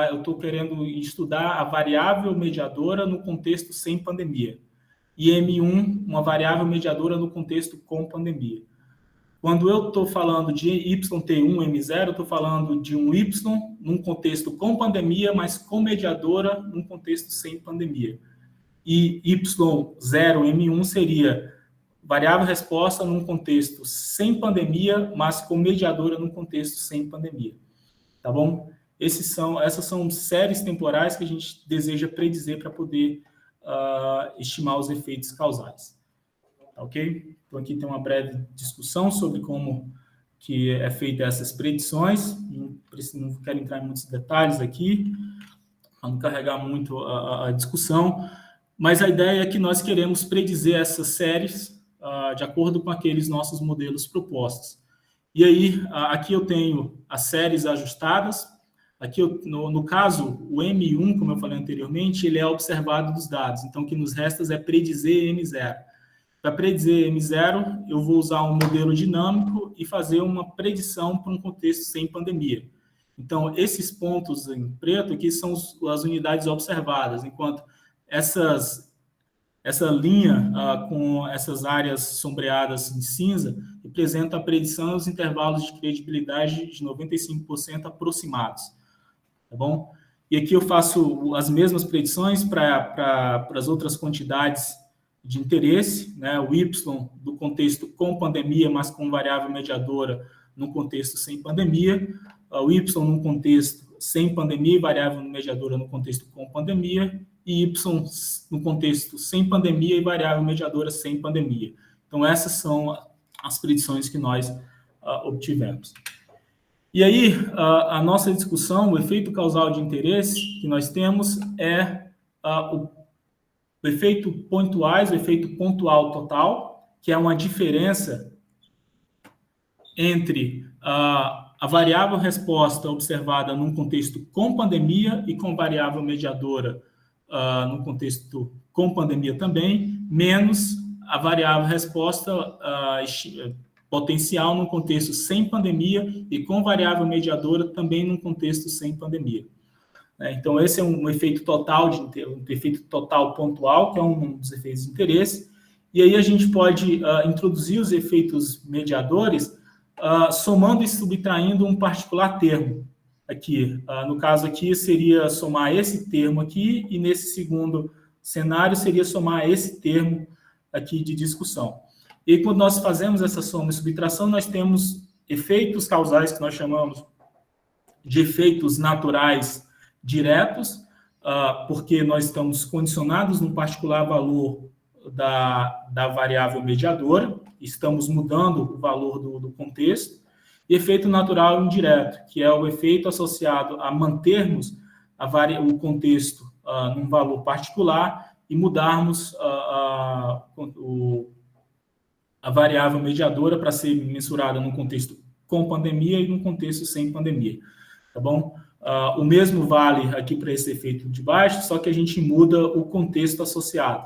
eu estou querendo estudar a variável mediadora no contexto sem pandemia. E M1, uma variável mediadora no contexto com pandemia. Quando eu estou falando de YT1, M0, eu estou falando de um Y num contexto com pandemia, mas com mediadora num contexto sem pandemia. E Y0, M1 seria variável resposta num contexto sem pandemia, mas com mediadora num contexto sem pandemia. Tá bom? essas são séries temporais que a gente deseja predizer para poder estimar os efeitos causais. Tá, ok? Então, aqui tem uma breve discussão sobre como que é feita essas predições. Não quero entrar em muitos detalhes aqui, para não carregar muito a discussão, mas a ideia é que nós queremos predizer essas séries de acordo com aqueles nossos modelos propostos. E aí, aqui eu tenho as séries ajustadas. Aqui, no caso, o M1, como eu falei anteriormente, ele é observado dos dados. Então, o que nos resta é predizer M0. Para predizer M0, eu vou usar um modelo dinâmico e fazer uma predição para um contexto sem pandemia. Então, esses pontos em preto aqui são as unidades observadas, enquanto essa linha com essas áreas sombreadas em cinza representa a predição dos intervalos de credibilidade de 95% aproximados. Tá bom? E aqui eu faço as mesmas predições para as outras quantidades de interesse, né? O Y do contexto com pandemia, mas com variável mediadora no contexto sem pandemia, o Y no contexto sem pandemia e variável mediadora no contexto com pandemia, e Y no contexto sem pandemia e variável mediadora sem pandemia. Então, essas são as predições que nós obtivemos. E aí, a nossa discussão, o efeito causal de interesse que nós temos é o efeito pontuais, o efeito pontual total, que é uma diferença entre a variável resposta observada num contexto com pandemia e com variável mediadora no contexto com pandemia também, menos a variável resposta potencial num contexto sem pandemia e com variável mediadora também num contexto sem pandemia. Então, esse é um efeito total, um efeito total pontual, que é um dos efeitos de interesse. E aí a gente pode introduzir os efeitos mediadores somando e subtraindo um particular termo. Aqui, no caso aqui, seria somar esse termo aqui, e nesse segundo cenário seria somar esse termo aqui de discussão. E quando nós fazemos essa soma e subtração, nós temos efeitos causais que nós chamamos de efeitos naturais diretos, porque nós estamos condicionados num particular valor da variável mediadora, estamos mudando o valor do contexto, e efeito natural indireto, que é o efeito associado a mantermos o contexto num valor particular e mudarmos a variável mediadora para ser mensurada num contexto com pandemia e num contexto sem pandemia, tá bom? O mesmo vale aqui para esse efeito de baixo, só que a gente muda o contexto associado.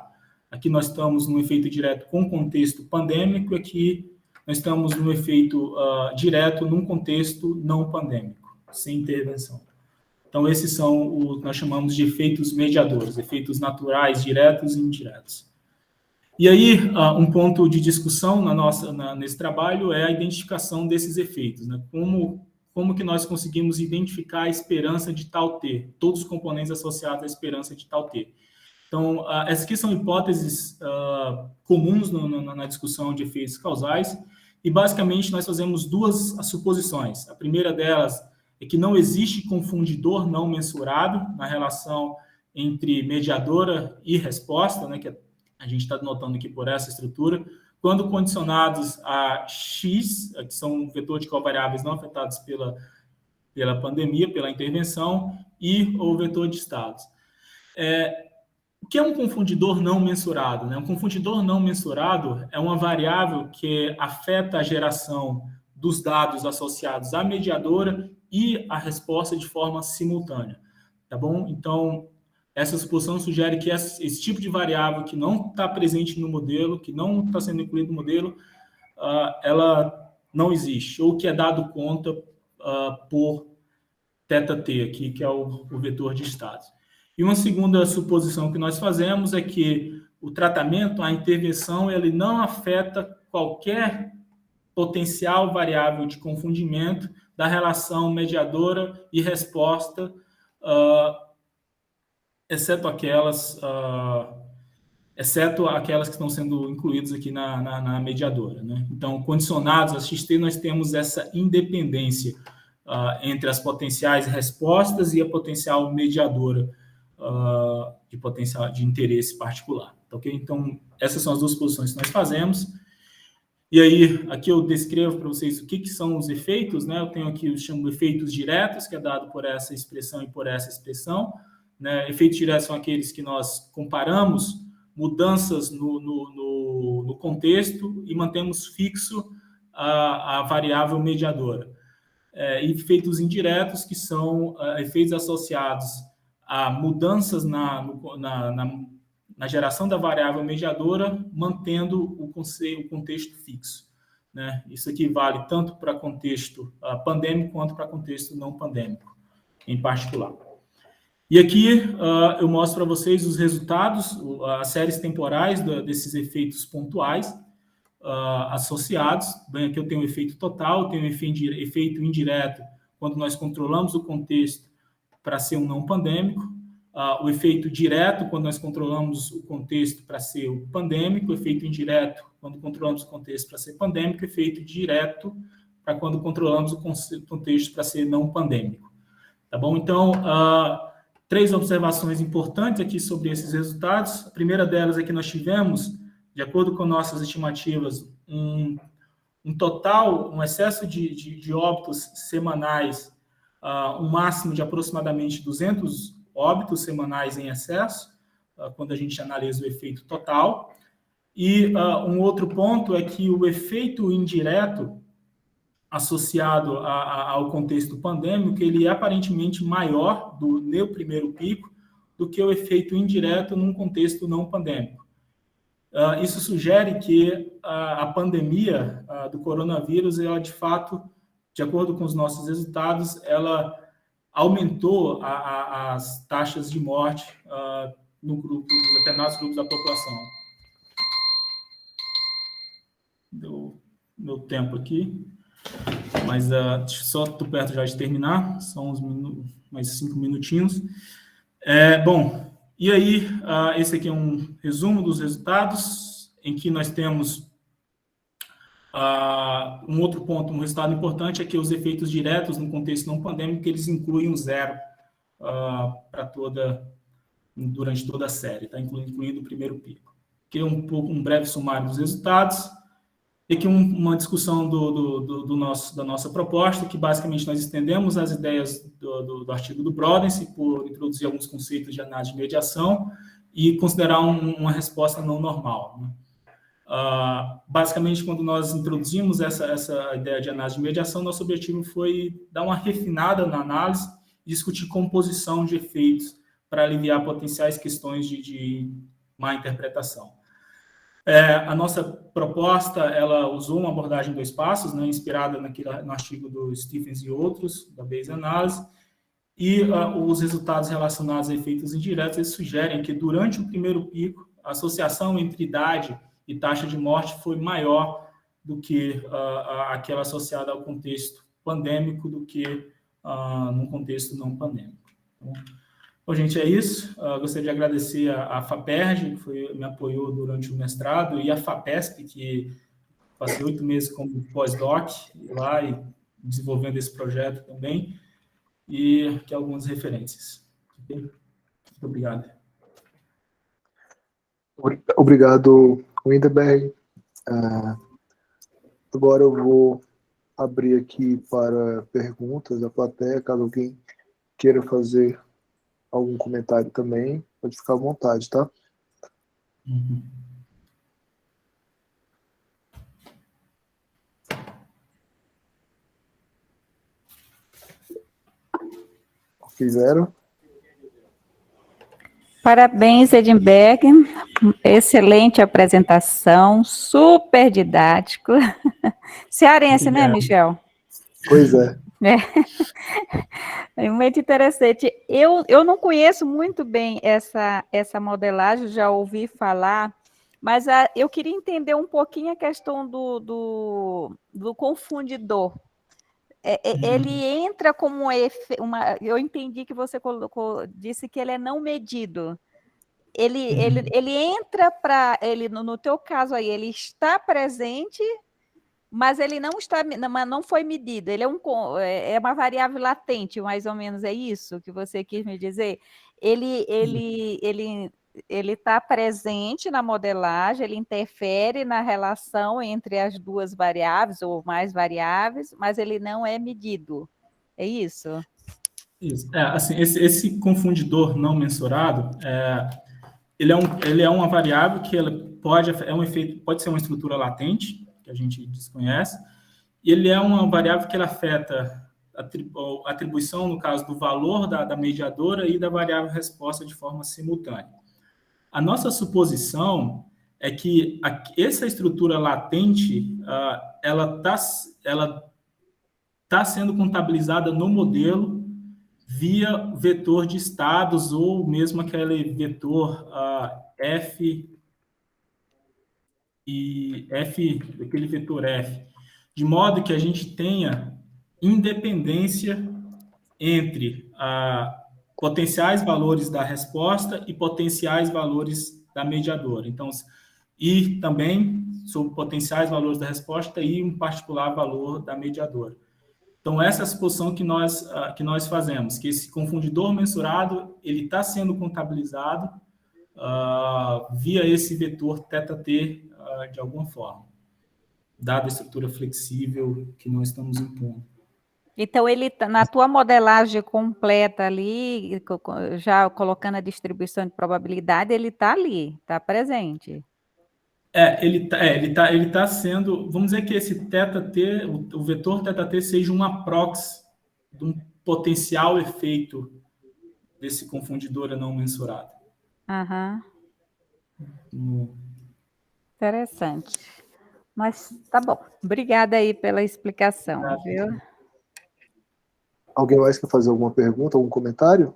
Aqui nós estamos no efeito direto com contexto pandêmico, aqui nós estamos no efeito direto num contexto não pandêmico, sem intervenção. Então, esses são o que nós chamamos de efeitos mediadores, efeitos naturais, diretos e indiretos. E aí, um ponto de discussão nesse trabalho é a identificação desses efeitos, né? Como que nós conseguimos identificar a esperança de tal T, todos os componentes associados à esperança de tal T. Então, essas aqui são hipóteses comuns na discussão de efeitos causais, e basicamente nós fazemos duas suposições. A primeira delas é que não existe confundidor não mensurado na relação entre mediadora e resposta, né, que a gente está notando aqui por essa estrutura, quando condicionados a X, que são um vetor de covariáveis não afetados pela pandemia, pela intervenção, e o vetor de estados. O que é um confundidor não mensurado, né? Um confundidor não mensurado é uma variável que afeta a geração dos dados associados à mediadora e à resposta de forma simultânea, tá bom? Então, essa suposição sugere que esse tipo de variável que não está presente no modelo, que não está sendo incluído no modelo, ela não existe, ou que é dado conta por θt aqui, que é o vetor de estados. E uma segunda suposição que nós fazemos é que o tratamento, a intervenção, ele não afeta qualquer potencial variável de confundimento da relação mediadora e resposta, exceto aquelas que estão sendo incluídas aqui na mediadora, né? Então, condicionados a XT, nós temos essa independência entre as potenciais respostas e a potencial mediadora de potencial de interesse particular. Tá, okay? Então, essas são as duas posições que nós fazemos. E aí, aqui eu descrevo para vocês o que são os efeitos, né? Eu tenho aqui, eu chamo de efeitos diretos, que é dado por essa expressão e por essa expressão. Né? Efeitos diretos são aqueles que nós comparamos mudanças no contexto e mantemos fixo a variável mediadora. E efeitos indiretos, que são efeitos associados a mudanças na geração da variável mediadora, mantendo o contexto fixo. Né? Isso aqui vale tanto para contexto pandêmico quanto para contexto não pandêmico, em particular. E aqui eu mostro para vocês os resultados, as séries temporais desses efeitos pontuais associados. Bem, aqui eu tenho o efeito total, tenho o efeito indireto, quando nós controlamos o contexto para ser um não pandêmico, o efeito direto, quando nós controlamos o contexto para ser o pandêmico, o efeito indireto, quando controlamos o contexto para ser pandêmico, o efeito direto, para quando controlamos o contexto para ser não pandêmico. Tá bom? Então, 3 observações importantes aqui sobre esses resultados. A primeira delas é que nós tivemos, de acordo com nossas estimativas, um excesso de óbitos semanais, um máximo de aproximadamente 200 óbitos semanais em excesso, quando a gente analisa o efeito total. E um outro ponto é que o efeito indireto associado ao contexto pandêmico, ele é aparentemente maior no primeiro pico do que o efeito indireto num contexto não pandêmico. Isso sugere que a pandemia do coronavírus, ela de fato, de acordo com os nossos resultados, ela aumentou as taxas de morte nos determinados grupos da população. Deu meu tempo aqui, mas só estou perto já de terminar, são mais 5 minutinhos. Bom, e aí, esse aqui é um resumo dos resultados, em que nós temos um outro ponto, um resultado importante é que os efeitos diretos no contexto não pandêmico, eles incluem um 0 durante toda a série, tá? Incluindo o primeiro pico. Aqui é um breve sumário dos resultados. E aqui uma discussão da nossa proposta, que basicamente nós estendemos as ideias do artigo do Brodensky por introduzir alguns conceitos de análise de mediação e considerar uma resposta não normal, né? Basicamente, quando nós introduzimos essa ideia de análise de mediação, nosso objetivo foi dar uma refinada na análise e discutir composição de efeitos para aliviar potenciais questões de má interpretação. A nossa proposta, ela usou uma abordagem em 2 passos, né, inspirada no artigo do Stephens e outros, da Bayes Analysis, e os resultados relacionados a efeitos indiretos, eles sugerem que durante o primeiro pico, a associação entre idade e taxa de morte foi maior do que aquela associada ao contexto pandêmico do que num contexto não pandêmico. Bom, gente, é isso. Gostaria de agradecer a FAPERJ, que me apoiou durante o mestrado, e a FAPESP, que passei 8 meses como pós-doc lá e desenvolvendo esse projeto também, e aqui algumas referências. Okay? Muito obrigado. Obrigado, Winterberg. Agora eu vou abrir aqui para perguntas da plateia, caso alguém queira fazer algum comentário também, pode ficar à vontade, tá? Uhum. Fizeram? Parabéns, Edinberg. Excelente apresentação, super didático. Cearense, obrigado, né, Michel? Pois é. É muito interessante. Eu não conheço muito bem essa modelagem, já ouvi falar, mas eu queria entender um pouquinho a questão do confundidor. Ele entra como eu entendi que você disse que ele é não medido. Ele entra para ele, no teu caso aí, ele está presente, Mas ele não foi medido, ele é uma variável latente, mais ou menos, é isso que você quis me dizer? Ele está presente na modelagem, ele interfere na relação entre as duas variáveis ou mais variáveis, mas ele não é medido, é isso? Isso. Assim, esse confundidor não mensurado, ele é uma variável que ela pode ser uma estrutura latente, que a gente desconhece, e ele é uma variável que ela afeta a atribuição, no caso, do valor da mediadora e da variável resposta de forma simultânea. A nossa suposição é que essa estrutura latente, ela está sendo contabilizada no modelo via vetor de estados ou mesmo aquele vetor aquele vetor F, de modo que a gente tenha independência entre potenciais valores da resposta e potenciais valores da mediadora. Então, e também sobre potenciais valores da resposta e um particular valor da mediadora. Então, essa é a suposição que nós fazemos, que esse confundidor mensurado ele está sendo contabilizado via esse vetor θt de alguma forma, dada a estrutura flexível que nós estamos impondo. Então, na tua modelagem completa ali, já colocando a distribuição de probabilidade, ele está ali, está presente. Ele tá sendo, vamos dizer que esse θt, o vetor θt seja uma proxy de um potencial efeito desse confundidor não mensurado. Interessante. Mas tá bom. Obrigada aí pela explicação, viu? Alguém mais quer fazer alguma pergunta, algum comentário?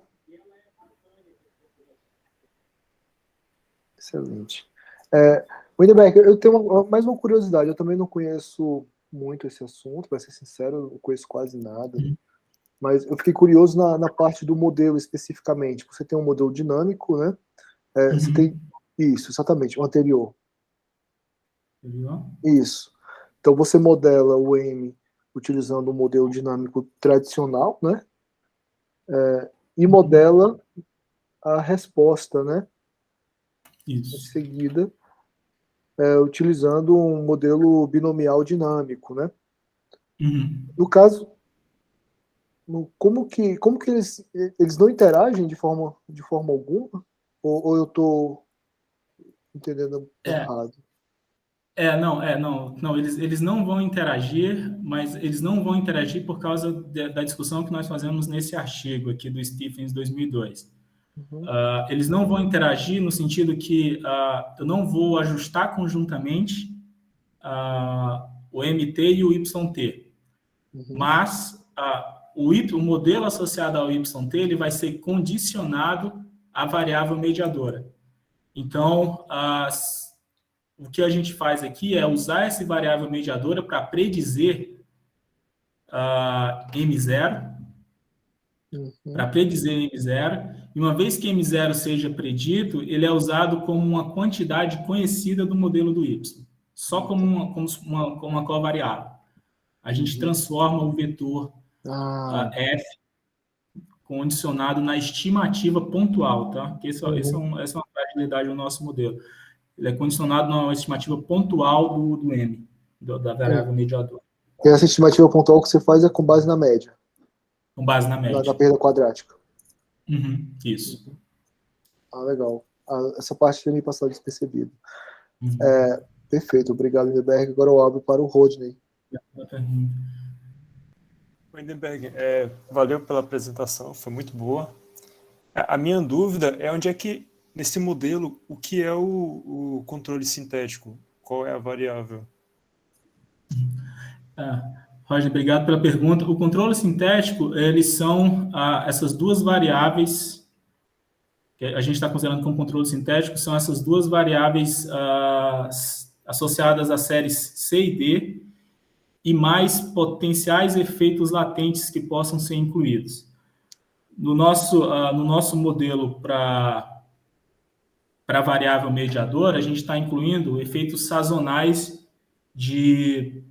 Excelente. Winneberg, eu tenho mais uma curiosidade. Eu também não conheço muito esse assunto, para ser sincero, eu não conheço quase nada. Mas eu fiquei curioso na parte do modelo especificamente. Você tem um modelo dinâmico, né? Você tem isso, exatamente, o anterior. Isso. Então você modela o M utilizando o modelo dinâmico tradicional, né? E modela a resposta, né? Isso. Em seguida, utilizando um modelo binomial dinâmico, né? No caso, como que eles não interagem de forma alguma? Ou eu estou entendendo errado? Não, eles não vão interagir, mas eles não vão interagir por causa da discussão que nós fazemos nesse artigo aqui do Stephens 2002. Eles não vão interagir no sentido que eu não vou ajustar conjuntamente o MT e o YT, mas o modelo associado ao YT ele vai ser condicionado à variável mediadora. Então, o que a gente faz aqui é usar essa variável mediadora para predizer M0, e uma vez que M0 seja predido, ele é usado como uma quantidade conhecida do modelo do Y, só como uma covariável. A gente transforma o vetor F condicionado na estimativa pontual, tá? Essa é uma fragilidade do nosso modelo. Ele é condicionado na estimativa pontual do M, da variável mediadora. E essa estimativa pontual que você faz é com base na média? Com base na média. Na perda quadrática? Isso. Legal. Essa parte tinha me passado despercebido. Perfeito, obrigado, Winneberg. Agora eu abro para o Rodney. Winneberg, valeu pela apresentação, foi muito boa. A minha dúvida é onde é que, nesse modelo, o que é o controle sintético? Qual é a variável? Roger, obrigado pela pergunta. O controle sintético, eles são essas duas variáveis que a gente está considerando como controle sintético, são essas duas variáveis associadas às séries C e D e mais potenciais efeitos latentes que possam ser incluídos. No nosso modelo para a variável mediadora, a gente está incluindo efeitos sazonais de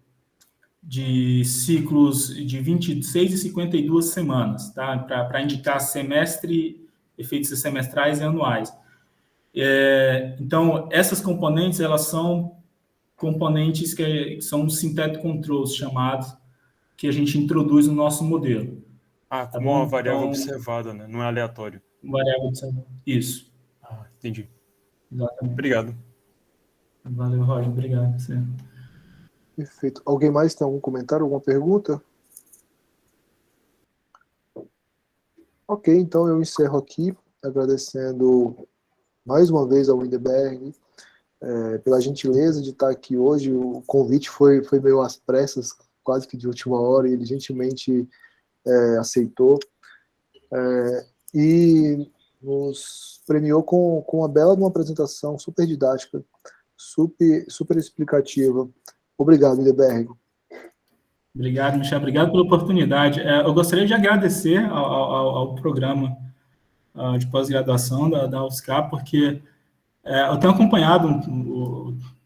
de ciclos de 26 e 52 semanas, tá? Para indicar semestre, efeitos semestrais e anuais. Então, essas componentes, elas são componentes que são synthetic controls, chamados, que a gente introduz no nosso modelo. Ah, Tá como bom? uma variável Então, observada, né? Não é aleatório. variável observada. Isso. Ah, entendi. Exatamente. Obrigado. Valeu, Roger. Obrigado. Você. Perfeito. Alguém mais tem algum comentário, alguma pergunta? Ok, então eu encerro aqui, agradecendo mais uma vez ao Windberg pela gentileza de estar aqui hoje. O convite foi meio às pressas, quase que de última hora, e ele gentilmente aceitou. E nos premiou com uma bela uma apresentação super didática, super explicativa. Obrigado, Windberg. Obrigado, Michel. Obrigado pela oportunidade. Eu gostaria de agradecer ao programa de pós-graduação da UFSCar, porque eu tenho acompanhado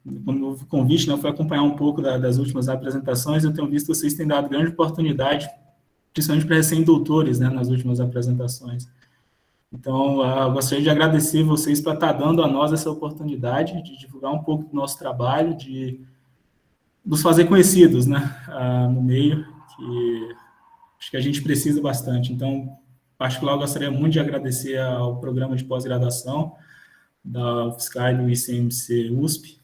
o convite, né, eu fui acompanhar um pouco das últimas apresentações, eu tenho visto que vocês têm dado grande oportunidade, principalmente para recém-doutores, né, nas últimas apresentações. Então, eu gostaria de agradecer vocês para estar dando a nós essa oportunidade de divulgar um pouco do nosso trabalho, de nos fazer conhecidos, né, no meio, que acho que a gente precisa bastante. Então, em particular, eu gostaria muito de agradecer ao programa de pós-graduação da UFSCar e do ICMC USP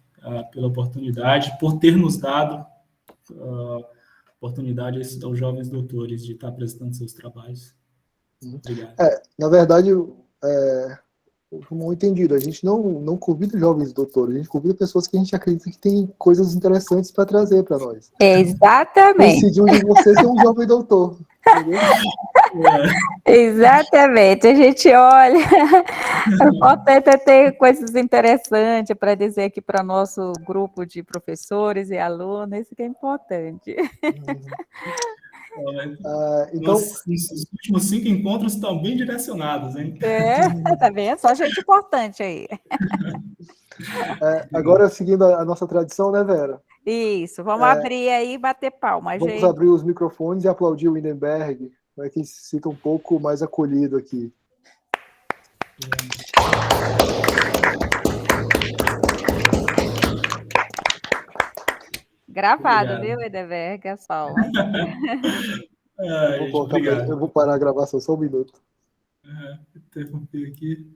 pela oportunidade, por ter nos dado oportunidade aos jovens doutores de estar apresentando seus trabalhos. Obrigado. Na verdade, mal entendido, a gente não convida jovens doutores, a gente convida pessoas que a gente acredita que tem coisas interessantes para trazer para nós. Exatamente. Decidi um de vocês ser um jovem doutor. Entendeu? Exatamente, a gente olha, o importante é ter coisas interessantes para dizer aqui para o nosso grupo de professores e alunos, isso que é importante. Então, os últimos 5 encontros estão bem direcionados, hein? Tá vendo? Só gente importante aí. Agora, seguindo a nossa tradição, né, Vera? Isso, vamos abrir aí e bater palma, vamos gente. abrir os microfones e aplaudir o Windberg, para que se sinta um pouco mais acolhido aqui. Gravado, viu, Windberg? É só. Eu vou parar a gravação só um minuto. Interromper aqui.